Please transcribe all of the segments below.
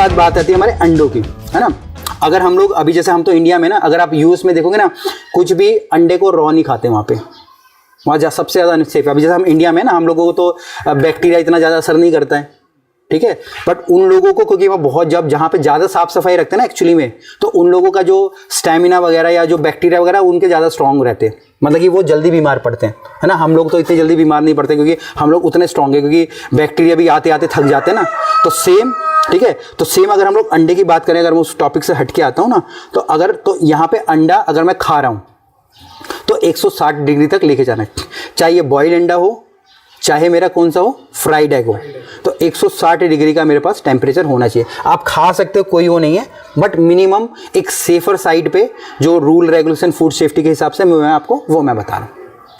बाद बात आती है हमारे अंडों की, है ना। अगर हम लोग अभी जैसे हम तो इंडिया में ना, अगर आप यूएस में देखोगे ना, कुछ भी अंडे को रॉ नहीं खाते वहाँ पे, वहाँ सबसे ज़्यादा अनसेफ है। अभी जैसे हम इंडिया में ना, हम लोगों को तो बैक्टीरिया इतना ज़्यादा असर नहीं करता है, ठीक है, बट उन लोगों को, क्योंकि वह बहुत जहाँ पे ज़्यादा साफ सफाई रखते हैं ना एक्चुअली में, तो उन लोगों का जो स्टैमिना वगैरह या जो बैक्टीरिया वगैरह उनके ज़्यादा स्ट्रांग रहते हैं, मतलब कि वो जल्दी बीमार पड़ते हैं, है ना। हम लोग तो इतनी जल्दी बीमार नहीं पड़ते क्योंकि हम लोग उतने स्ट्रांग है, क्योंकि बैक्टीरिया भी आते आते थक जाते हैं ना। तो सेम, ठीक है, तो सेम अगर हम लोग अंडे की बात करें, अगर मैं उस टॉपिक से हट के आता हूँ ना, तो यहाँ पे अंडा अगर मैं खा रहा हूँ तो 160 डिग्री तक लेके जाना है, चाहे ये बॉयल अंडा हो, चाहे मेरा कौन सा हो, फ्राइड एग हो, तो 160 डिग्री का मेरे पास टेम्परेचर होना चाहिए। आप खा सकते हो, कोई वो नहीं है, बट मिनिमम एक सेफर साइड पे जो रूल रेगुलेशन फूड सेफ्टी के हिसाब से मैं आपको वो मैं बता रहा हूँ,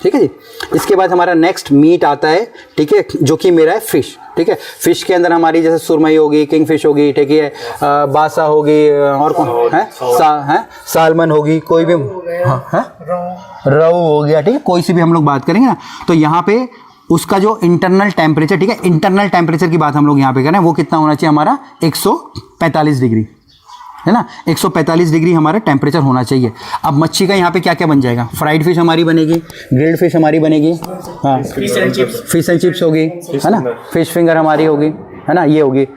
ठीक है जी। इसके बाद हमारा नेक्स्ट मीट आता है, ठीक है, जो कि मेरा है फिश, ठीक है। फिश के अंदर हमारी जैसे सुरमई होगी, किंग फिश होगी, ठीक है, बासा होगी, और कौन है, सालमन होगी, कोई भी, रोहू हो गया, ठीक है, कोई सी भी हम लोग बात करेंगे ना, तो यहाँ पे उसका जो इंटरनल टेम्परेचर, ठीक है, इंटरनल टेम्परेचर की बात हम लोग यहाँ पे करें, वो कितना होना चाहिए हमारा, 145 डिग्री, है ना। 145 डिग्री हमारा टेम्परेचर होना चाहिए। अब मच्छी का यहाँ पे क्या क्या बन जाएगा, फ्राइड फिश हमारी बनेगी, ग्रिल्ड फिश हमारी बनेगी, हाँ, फिश एंड चिप्स होगी, है ना, फिश फिंगर हमारी होगी, है ना, ये होगी।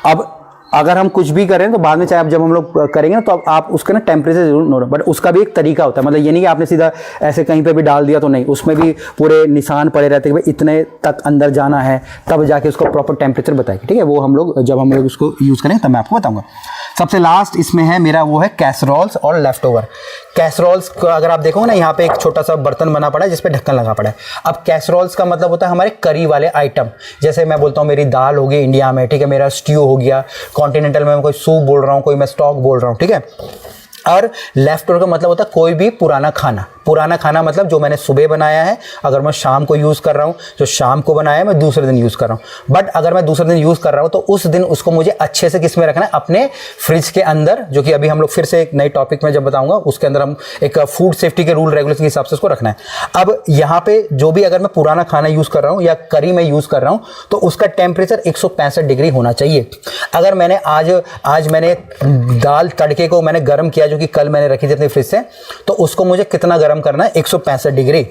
अब अगर हम कुछ भी करें तो बाद में, चाहे आप जब हम लोग करेंगे ना, तो आप उसका ना टेम्परेचर जरूर नोट, बट उसका भी एक तरीका होता है, मतलब ये नहीं कि आपने सीधा ऐसे कहीं पे भी डाल दिया, तो नहीं, उसमें भी पूरे निशान पड़े रहते हैं कि भाई इतने तक अंदर जाना है, तब जाके उसको प्रॉपर टेम्परेचर बताएगी, ठीक है। वो हम लोग जब हम लोग उसको यूज़ करेंगे तब मैं आपको बताऊँगा। सबसे लास्ट इसमें है मेरा वो है कैसरोल्स और लेफ्ट ओवर। कैसरोल्स को अगर आप देखोगे ना, यहाँ पे एक छोटा सा बर्तन बना पड़ा है जिसपे ढक्कन लगा पड़ा है। अब कैसरोल्स का मतलब होता है हमारे करी वाले आइटम, जैसे मैं बोलता हूँ मेरी दाल होगी इंडिया में, ठीक है, मेरा स्ट्यू हो गया, कॉन्टिनेंटल में मैं कोई सूप बोल रहा हूँ, कोई मैं स्टॉक बोल रहा हूँ, ठीक है। और लेफ्ट ओवर का मतलब होता है कोई भी पुराना खाना। पुराना खाना मतलब जो मैंने सुबह बनाया है, अगर मैं शाम को यूज़ कर रहा हूँ, जो शाम को बनाया है मैं दूसरे दिन यूज़ कर रहा हूँ। बट अगर मैं दूसरे दिन यूज़ कर रहा हूँ तो उस दिन उसको मुझे अच्छे से किस में रखना है, अपने फ्रिज के अंदर, जो कि अभी हम लोग फिर से एक नई टॉपिक में जब बताऊंगा उसके अंदर हम एक फूड सेफ्टी के रूल रेगुलेशन के हिसाब से उसको रखना है। अब यहाँ पे जो भी अगर मैं पुराना खाना यूज़ कर रहा हूँ या करी में यूज़ कर रहा हूँ तो उसका टेम्परेचर 165 डिग्री होना चाहिए। अगर मैंने आज मैंने दाल तड़के को मैंने गर्म किया, जो कि कल मैंने रखी थी अपने फ्रिज से, तो उसको मुझे कितना गर्म करना है, 165 डिग्री,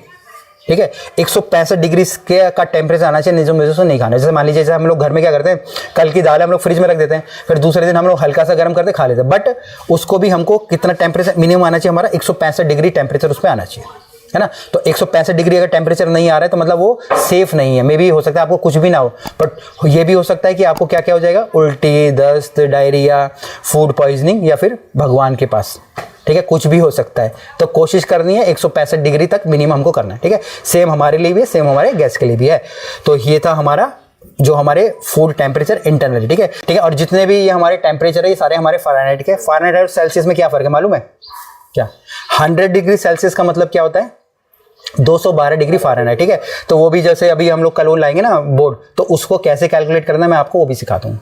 ठीक है। 165 डिग्री का टेम्परेचर आना चाहिए, निजो नहीं खाना। जैसे मान लीजिए, जैसे हम लोग घर में क्या करते हैं, कल की दाल हम लोग फ्रिज में रख देते हैं, फिर दूसरे दिन हम लोग हल्का सा गर्म करके खा लेते हैं, बट उसको भी हमको कितना टेम्परेचर मिनिमम आना चाहिए, हमारा 165 डिग्री टेम्परेचर उसमें आना चाहिए, है ना। तो 165 डिग्री अगर टेम्परेचर नहीं आ रहा है तो मतलब वो सेफ नहीं है। मे भी हो सकता है आपको कुछ भी ना हो, बट ये भी हो सकता है कि आपको क्या क्या हो जाएगा, उल्टी, दस्त, डायरिया, फूड पॉइजनिंग, या फिर भगवान के पास, ठीक है, कुछ भी हो सकता है। तो कोशिश करनी है 165 डिग्री तक मिनिमम हमको करना है, ठीक है। सेम हमारे लिए भी है, सेम हमारे गैस के लिए भी है। तो ये था हमारा जो हमारे फूड टेम्परेचर इंटरनली, ठीक है, ठीक है। और जितने भी ये हमारे टेम्परेचर है ये सारे हमारे फ़ारेनहाइट के। फ़ारेनहाइट और सेल्सियस में क्या फ़र्क है मालूम है क्या? 100 डिग्री सेल्सियस का मतलब क्या होता है, 212 डिग्री फ़ारेनहाइट, ठीक है। तो वो भी जैसे अभी हम लोग कल वो लाएंगे ना बोर्ड, तो उसको कैसे कैलकुलेट करना है मैं आपको वो भी सिखा दूँगा,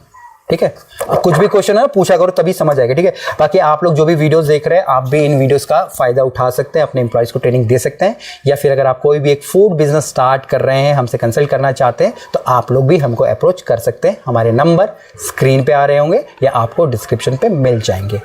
ठीक है। कुछ भी क्वेश्चन है पूछा करो, तभी समझ आएगा, ठीक है। बाकी आप लोग जो भी वीडियोस देख रहे हैं, आप भी इन वीडियोस का फायदा उठा सकते हैं, अपने एम्प्लॉयज को ट्रेनिंग दे सकते हैं, या फिर अगर आप कोई भी एक फूड बिजनेस स्टार्ट कर रहे हैं, हमसे कंसल्ट करना चाहते हैं, तो आप लोग भी हमको अप्रोच कर सकते हैं। हमारे नंबर स्क्रीन पे आ रहे होंगे या आपको डिस्क्रिप्शन पे मिल जाएंगे।